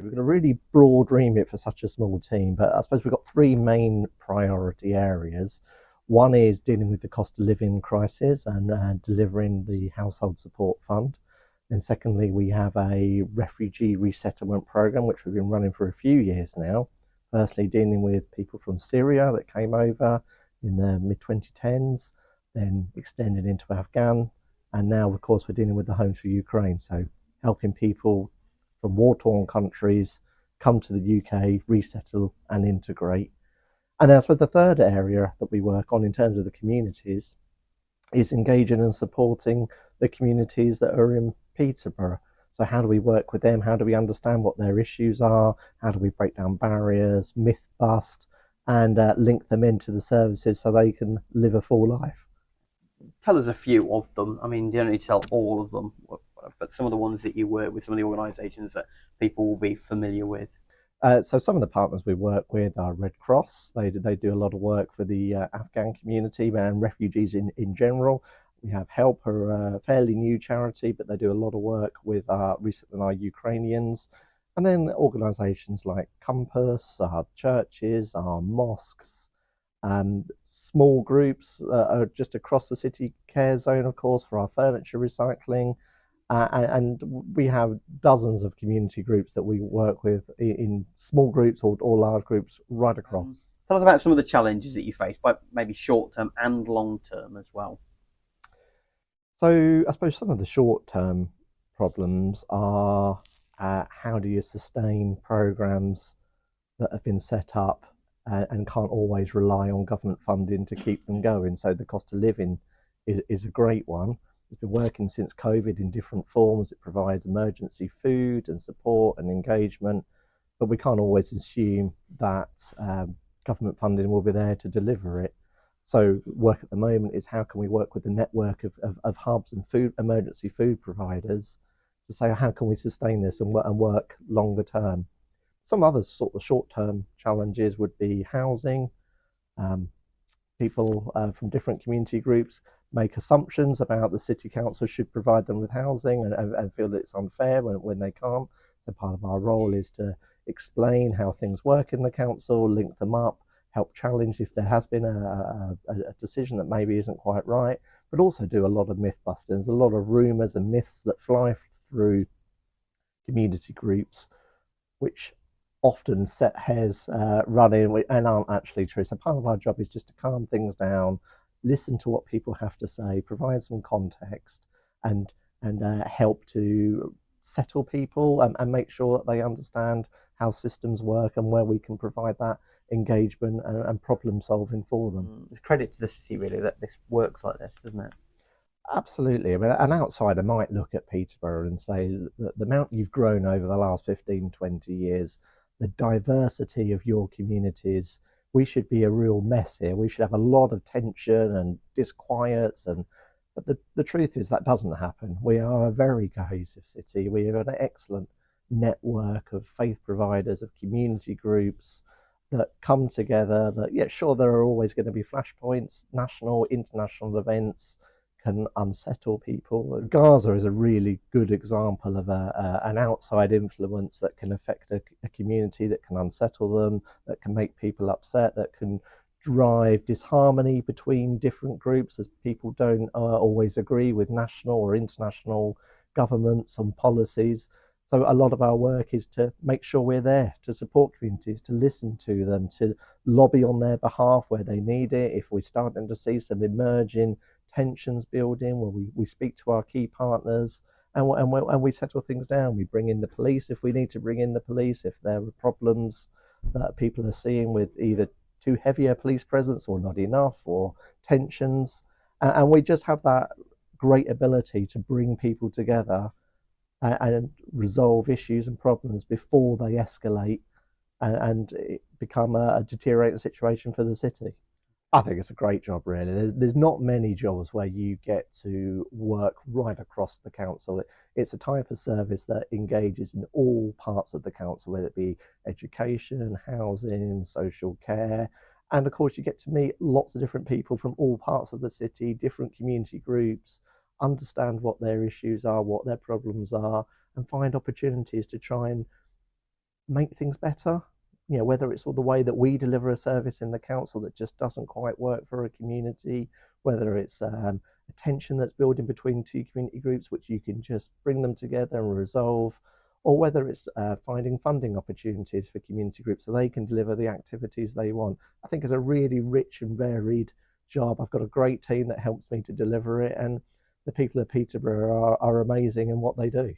We've got a really broad remit for such a small team, but I suppose we've got three main priority areas. One is dealing with the cost of living crisis and delivering the household support fund. And secondly, we have a refugee resettlement program, which we've been running for a few years now. Firstly, dealing with people from Syria that came over in the mid 2010s, then extended into Afghan. And now, of course, we're dealing with the Homes for Ukraine. So helping people from war-torn countries come to the UK, resettle and integrate. And that's the third area that we work on in terms of the communities is engaging and supporting the communities that are in Peterborough. So how do we work with them? How do we understand what their issues are? How do we break down barriers, myth bust, and link them into the services so they can live a full life? Tell us a few of them. I mean, you don't need to tell all of them, but some of the ones that you work with, some of the organisations that people will be familiar with. So some of the partners we work with are Red Cross. They do a lot of work for the Afghan community and refugees in general. We have Help, who are a fairly new charity, but they do a lot of work with recently our Ukrainians. And then organisations like Compass, our churches, our mosques, and small groups are just across the city care zone, of course, for our furniture recycling. And we have dozens of community groups that we work with in small groups or large groups right across. Tell us about some of the challenges that you face, but maybe short term and long term as well. So I suppose some of the short term problems are how do you sustain programs that have been set up and can't always rely on government funding to keep them going. So the cost of living is a great one. It's been working since COVID in different forms. It provides emergency food and support and engagement, but we can't always assume that government funding will be there to deliver it. So work at the moment is how can we work with the network of hubs and emergency food providers to say how can we sustain this and work longer term. Some other sort of short term challenges would be housing. Um, People from different community groups make assumptions about the city council should provide them with housing and feel that it's unfair when they can't. So part of our role is to explain how things work in the council, link them up, help challenge if there has been a decision that maybe isn't quite right, but also do a lot of myth busting. There's a lot of rumours and myths that fly through community groups, which often set hairs running and aren't actually true. So part of our job is just to calm things down, listen to what people have to say, provide some context, and help to settle people and make sure that they understand how systems work and where we can provide that engagement and problem solving for them. It's credit to the city really that this works like this, doesn't it? Absolutely. I mean, an outsider might look at Peterborough and say that the amount you've grown over the last 15, 20 years, the diversity of your communities, we should be a real mess here. We should have a lot of tension and disquiets. But the truth is that doesn't happen. We are a very cohesive city. We have an excellent network of faith providers, of community groups that come together that, yeah, sure, there are always going to be flashpoints, national, international events can unsettle people. Gaza is a really good example of an outside influence that can affect a community, that can unsettle them, that can make people upset, that can drive disharmony between different groups as people don't always agree with national or international governments and policies. So a lot of our work is to make sure we're there to support communities, to listen to them, to lobby on their behalf where they need it. If we're starting to see some emerging tensions building, where we speak to our key partners and we settle things down. We bring in the police if we need to bring in the police, if there are problems that people are seeing with either too heavy a police presence or not enough or tensions. And we just have that great ability to bring people together and resolve issues and problems before they escalate and become a deteriorating situation for the city. I think it's a great job, really. There's not many jobs where you get to work right across the council. It's a type of service that engages in all parts of the council, whether it be education, housing, social care. And of course, you get to meet lots of different people from all parts of the city, different community groups, understand what their issues are, what their problems are, and find opportunities to try and make things better. Whether it's all the way that we deliver a service in the council that just doesn't quite work for a community, whether it's a tension that's building between two community groups, which you can just bring them together and resolve, or whether it's finding funding opportunities for community groups so they can deliver the activities they want. I think it's a really rich and varied job. I've got a great team that helps me to deliver it, and the people of Peterborough are amazing in what they do.